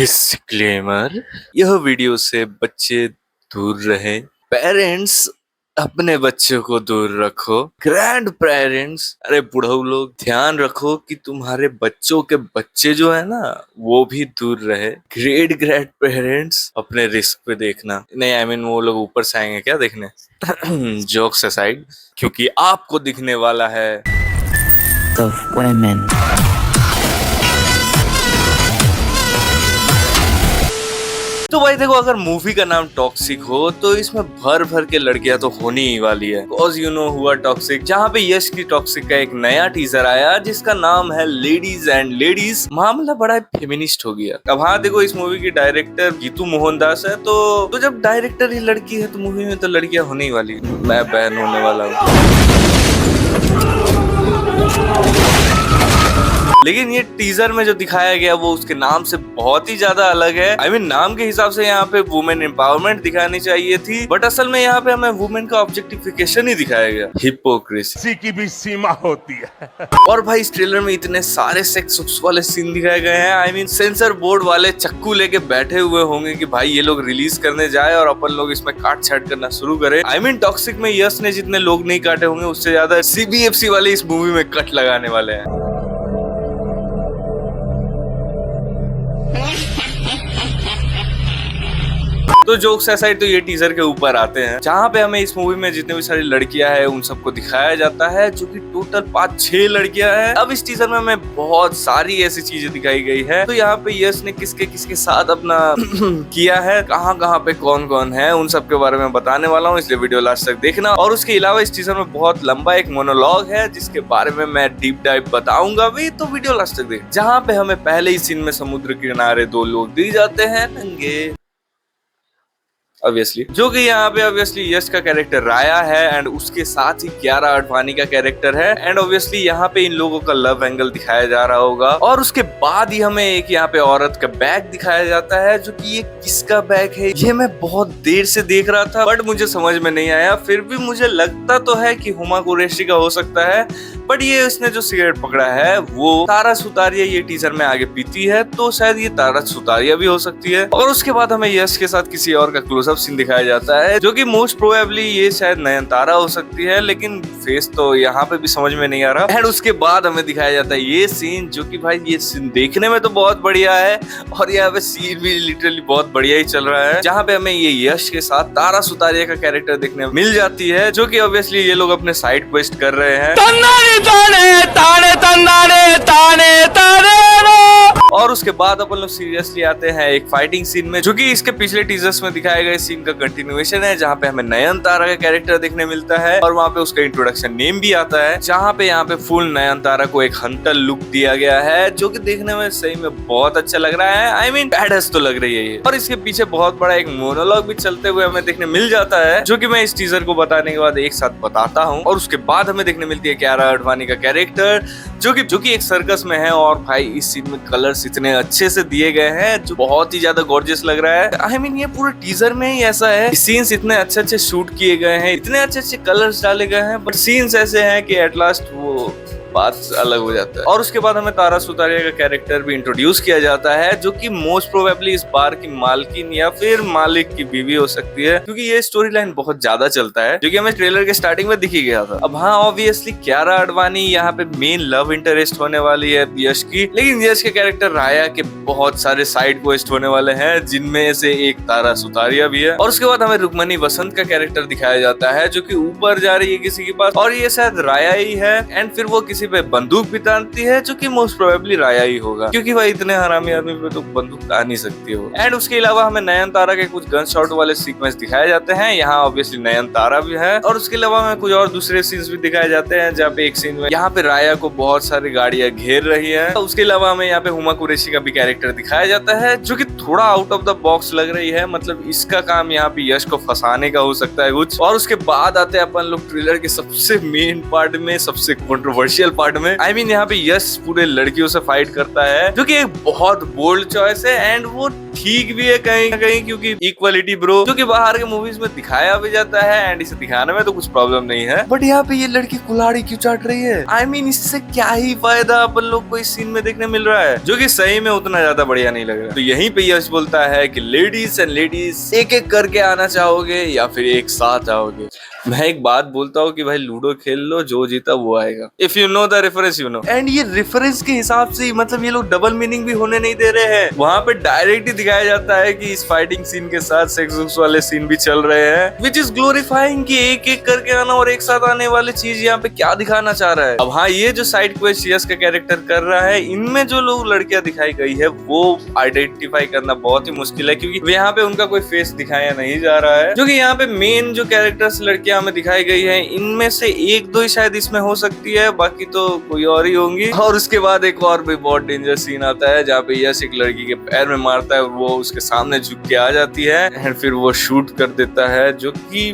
Disclaimer, यह video से बच्चे दूर रहें। पेरेंट्स अपने बच्चों को दूर रखो। ग्रैंड पेरेंट्स, अरे बुढ़ऊ लोग, ध्यान रखो कि तुम्हारे बच्चों के बच्चे जो है ना वो भी दूर रहे। ग्रेट ग्रैंड पेरेंट्स अपने रिस्क पे देखना। नहीं, आई मीन वो लोग ऊपर से आएंगे क्या देखने? जोक्स असाइड, क्योंकि आपको दिखने वाला है of women. तो भाई देखो, अगर मूवी का नाम टॉक्सिक हो तो इसमें भर भर के लड़कियां तो होनी ही वाली है। Cause you know हुआ टॉक्सिक, जहाँ पे यश की टॉक्सिक का एक नया टीजर आया जिसका नाम है लेडीज एंड लेडीज। मामला बड़ा फेमिनिस्ट हो गया। अब हाँ देखो, इस मूवी की डायरेक्टर गीतू मोहनदास है, तो जब डायरेक्टर ही लड़की है तो मूवी में तो लड़कियां होने ही वाली। मैं बहन होने वाला हूँ। लेकिन ये टीजर में जो दिखाया गया वो उसके नाम से बहुत ही ज्यादा अलग है। आई मीन नाम के हिसाब से यहाँ पे वुमेन एम्पावरमेंट दिखानी चाहिए थी, बट असल में यहाँ पे हमें वुमेन का ऑब्जेक्टिफिकेशन ही दिखाया गया। हिपोक्रेसी की भी सीमा होती है। और भाई इस ट्रेलर में इतने सारे सेक्स वाले सीन दिखाए गए हैं। आई मीन सेंसर बोर्ड वाले चक्कू लेके बैठे हुए होंगे कि भाई ये लोग रिलीज करने जाए और अपन लोग इसमें काट छाट करना शुरू करें। आई मीन टॉक्सिक में यश ने जितने लोग नहीं काटे होंगे उससे ज्यादा सीबीएफसी वाले इस मूवी में कट लगाने वाले हैं। तो जोक्स असाइड, तो ये टीजर के ऊपर आते हैं जहाँ पे हमें इस मूवी में जितने भी सारी लड़कियां हैं उन सबको दिखाया जाता है, जो कि टोटल 5-6 लड़कियां हैं। अब इस टीजर में हमें बहुत सारी ऐसी चीजें दिखाई गई है। तो यहाँ पे यश ने किसके किसके साथ अपना किया है, कहाँ पे कौन कौन है, उन सब के बारे में बताने वाला हूँ, इसलिए वीडियो लास्ट तक देखना। और उसके अलावा इस टीजर में बहुत लंबा एक मोनोलॉग है जिसके बारे में मैं डीप डाइव बताऊंगा भी, तो वीडियो लास्ट तक देख। जहाँ पे हमें पहले ही सीन में समुद्र किनारे 2 लोग दिए जाते हैं नंगे, ऑब्वियसली, जो कि यहाँ पे ऑब्वियसली यश का कैरेक्टर राया है एंड उसके साथ ही कियारा आडवाणी का कैरेक्टर है। एंड ऑब्वियसली यहाँ पे इन लोगों का लव एंगल दिखाया जा रहा होगा। और उसके बाद ही हमें एक यहाँ पे औरत का बैग दिखाया जाता है, जो कि ये किसका बैग है ये मैं बहुत देर से देख रहा था, बट मुझे समझ में नहीं आया। फिर भी मुझे लगता तो है कि हुमा कुरैशी का हो सकता है, बट ये इसने जो सिगरेट पकड़ा है वो तारा सुतारिया ये टीजर में आगे पीती है, तो शायद ये तारा सुतारिया भी हो सकती है। और उसके बाद हमें यश के साथ किसी और का क्लोजअप सीन दिखाया जाता है, जो कि मोस्ट प्रोबेबली ये शायद नयनतारा हो सकती है, लेकिन फेस तो यहाँ पे भी समझ में नहीं आ रहा। एंड उसके बाद हमें दिखाया जाता है ये सीन, जो कि भाई ये सीन देखने में तो बहुत बढ़िया है और यहाँ पे सीन भी लिटरली बहुत बढ़िया ही चल रहा है, जहाँ पे हमें ये यश के साथ तारा सुतारिया का कैरेक्टर देखने मिल जाती है, जो कि ऑब्वियसली ये लोग अपने साइड क्वेस्ट कर रहे हैं। ताने ताने ताने ताने ताने। और उसके बाद अपन लोग सीरियसली आते हैं एक फाइटिंग सीन में, जो कि इसके पिछले टीजर्स में दिखाए गए सीन का कंटिन्यूएशन है, जहाँ पे हमें नयनतारा का कैरेक्टर देखने मिलता है और वहाँ पे उसका इंट्रोडक्शन नेम भी आता है, जहाँ पे यहाँ पे फुल नयनतारा को एक हंटर लुक दिया गया है, जो कि देखने में सही में बहुत अच्छा लग रहा है। आई मीन बैडस तो लग रही है ये। और इसके पीछे बहुत बड़ा एक मोनोलॉग भी चलते हुए हमें देखने मिल जाता है, जो कि मैं इस टीजर को बताने के बाद एक साथ बताता हूँ। और उसके बाद हमें देखने मिलती है कियारा आडवाणी का कैरेक्टर, जो कि एक सर्कस में है। और भाई इस सीन में कलर्स इतने अच्छे से दिए गए हैं जो बहुत ही ज्यादा गॉर्जियस लग रहा है। आई मीन ये पूरे टीजर में ही ऐसा है, सीन्स इतने अच्छे शूट किए गए हैं, इतने अच्छे कलर्स डाले गए हैं, बट सीन्स ऐसे हैं कि एट लास्ट वो बात अलग हो जाता है। और उसके बाद हमें तारा सुतारिया का कैरेक्टर भी इंट्रोड्यूस किया जाता है, जो कि मोस्ट प्रोबेबली इस बार की मालकिन या फिर मालिक की बीवी हो सकती है, क्योंकि ये स्टोरी लाइन बहुत ज्यादा चलता है, जो कि हमें ट्रेलर के स्टार्टिंग में दिखी गया था। अब हाँ ऑब्वियसली कियारा आडवाणी यहाँ पे मेन लव इंटरेस्ट होने वाली है यश की, लेकिन यश के कैरेक्टर राया के बहुत सारे साइड क्वेस्ट होने वाले हैं, जिनमें से एक तारा सुतारिया भी है। और उसके बाद हमें रुक्मणी वसंत का कैरेक्टर दिखाया जाता है, जो कि ऊपर जा रही है किसी के पास, और ये शायद राया ही है। एंड फिर वो किसी पे बंदूक भी तानती है, जो कि मोस्ट प्रोबेबली राया ही होगा, क्योंकि भाई इतने हरामी आदमी पे तो बंदूक तान नहीं सकती हो। एंड उसके अलावा हमें नयनतारा के कुछ गन शॉट वाले सीक्वेंस दिखाए जाते हैं, यहाँ ऑब्वियसली नयनतारा भी है। और उसके अलावा हमें कुछ और दूसरे सीन्स भी दिखाए जाते हैं, जहाँ पे एक सीन में यहाँ पे राया को बहुत सारी गाड़ियां घेर रही है। उसके अलावा हमें यहाँ पे हुमा कुरैशी का भी कैरेक्टर दिखाया जाता है, जो कि थोड़ा आउट ऑफ द बॉक्स लग रही है, मतलब इसका काम यहाँ पे यश को फंसाने का हो सकता है कुछ। और उसके बाद आते हैं अपन लोग ट्रेलर के सबसे मेन पार्ट में, सबसे कंट्रोवर्शियल इनिशियल पार्ट में। आई मीन यहाँ पे यश पूरे लड़कियों से फाइट करता है, जो कि एक बहुत बोल्ड चॉइस है एंड वो ठीक भी है कहीं ना कहीं, क्योंकि इक्वालिटी ब्रो जो कि बाहर के मूवीज में दिखाया भी जाता है एंड इसे दिखाने में तो कुछ प्रॉब्लम नहीं है, बट यहाँ पे ये लड़की कुल्हाड़ी क्यों चाट रही है? आई मीन इससे क्या ही फायदा अपन लोग को इस सीन में देखने मिल रहा है, जो कि सही में उतना ज्यादा बढ़िया नहीं लग रहा। तो यहीं पे यश बोलता है कि लेडीज एंड लेडीज एक एक करके आना चाहोगे या फिर एक साथ आओगे? मैं एक बात बोलता हूँ कि भाई लूडो खेल लो, जो जीता वो आएगा। If you know the reference you know. And ये रेफरेंस के हिसाब से मतलब ये लोग डबल मीनिंग भी होने नहीं दे रहे हैं। वहाँ पे डायरेक्ट ही दिखाया जाता है कि इस फाइटिंग सीन के साथ सेक्स वाले सीन भी चल रहे हैं, विच इज ग्लोरीफाइंग कि एक एक करके आना और एक साथ आने वाली चीज यहाँ पे क्या दिखाना चाह रहा है। अब हाँ, ये जो साइड क्वेस्ट यश का कैरेक्टर कर रहा है, इनमें जो लोग लड़कियां दिखाई गई है वो आइडेंटिफाई करना बहुत ही मुश्किल है, क्योंकि यहाँ पे उनका कोई फेस दिखाया नहीं जा रहा है। जो कि यहाँ पे मेन जो कैरेक्टर्स लड़कियां हमें दिखाई गई है, इनमें से एक दो ही शायद इसमें हो सकती है, बाकी तो कोई और ही होंगी। और उसके बाद एक और भी बहुत डेंजर सीन आता है, जहाँ पे यश एक लड़की के पैर में मारता है, वो उसके सामने झुक के आ जाती है एंड फिर वो शूट कर देता है, जो कि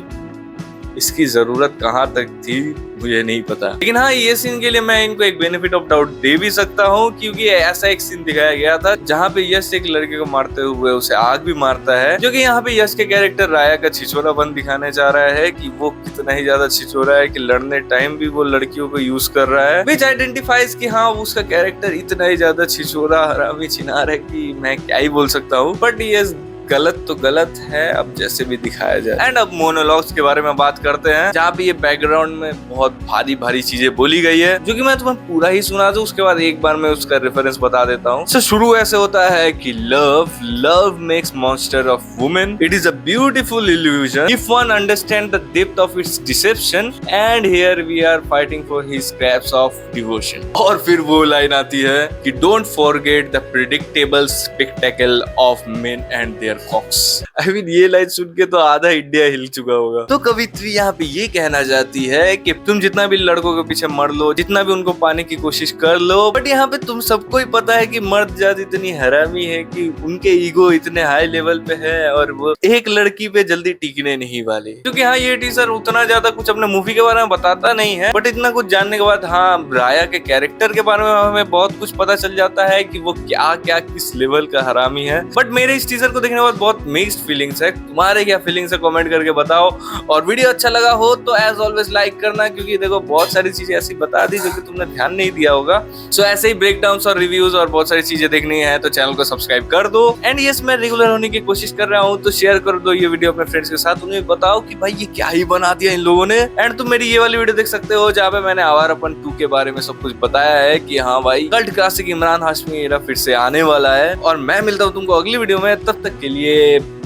इसकी जरूरत कहाँ तक थी मुझे नहीं पता। लेकिन हाँ, ये सीन के लिए मैं इनको एक बेनिफिट ऑफ डाउट दे भी सकता हूँ, क्योंकि ऐसा एक सीन दिखाया गया था जहाँ पे यश एक लड़के को मारते हुए उसे आग भी मारता है, जो कि यहाँ पे यश के कैरेक्टर राया का छिछोरापन दिखाने जा रहा है कि वो कितना ही ज्यादा छिछोरा है कि लड़ने टाइम भी वो लड़कियों को यूज कर रहा है, विच आइडेंटिफाइज कि हाँ उसका कैरेक्टर इतना ही ज्यादा छिछोरा हरामी छिनार है कि मैं क्या ही बोल सकता हूँ। बट यस, गलत तो गलत है, अब जैसे भी दिखाया जाए। एंड अब मोनोलॉग्स के बारे में बात करते हैं, जहाँ पे ये बैकग्राउंड में बहुत भारी भारी चीजें बोली गई है, जो कि मैं तुम्हें पूरा ही सुना दूं, उसके बाद एक बार मैं उसका रेफरेंस बता देता हूँ। तो शुरू ऐसे होता है कि love makes monster of women, it is a beautiful illusion if one understand the depth of its deception, and here we are fighting for his scraps of devotion. और फिर वो लाइन आती है कि don't forget the predictable spectacle of men and their cocks. I mean ये line सुन के तो आधा इंडिया हिल चुका होगा। तो कवित्री यहाँ पे ये कहना चाहती है कि तुम जितना भी लड़कों के पीछे मर लो, जितना भी उनको पाने की कोशिश कर लो, बट यहाँ पे तुम सबको ही पता है कि मर्द जात इतनी हरामी है कि उनके ईगो इतने हाई लेवल पे है और वो एक लड़की पे जल्दी टिकने नहीं वाले। क्योंकि हाँ, ये टीजर उतना ज्यादा कुछ अपने मूवी के बारे में बताता नहीं है, बट इतना कुछ जानने के बाद हाँ, राया के कैरेक्टर के बारे में हमें बहुत कुछ पता चल जाता है कि वो क्या क्या किस लेवल का हरामी है। बट मेरे इस टीजर को देखने बहुत मिक्स्ड फीलिंग्स है। तुम्हारे क्या फीलिंग्स है कमेंट करके बताओ, और वीडियो अच्छा लगा हो तो एज ऑलवेज लाइक करना, क्योंकि देखो बहुत सारी चीजें ऐसी बता दी जो कि तुमने ध्यान नहीं दिया होगा। सो ऐसे ही ब्रेकडाउन्स और रिव्यूज और बहुत सारी चीजें देखनी है तो चैनल को सब्सक्राइब कर दो। एंड यस, मैं रेगुलर होने की कोशिश कर रहा हूँ, तो शेयर कर दो ये वीडियो अपने फ्रेंड्स के साथ, उन्हें बताओ कि भाई ये क्या ही बना दिया इन लोगों ने। एंड तुम मेरी ये वाली वीडियो देख सकते हो जहाँ पे मैंने आवारापन 2 के बारे में सब कुछ बताया है कि हाँ भाई, cult classic Imran Hashmi era फिर से आने वाला है। और मैं मिलता हूँ तुमको अगली वीडियो में, तब तक के लिए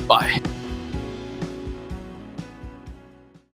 बाय।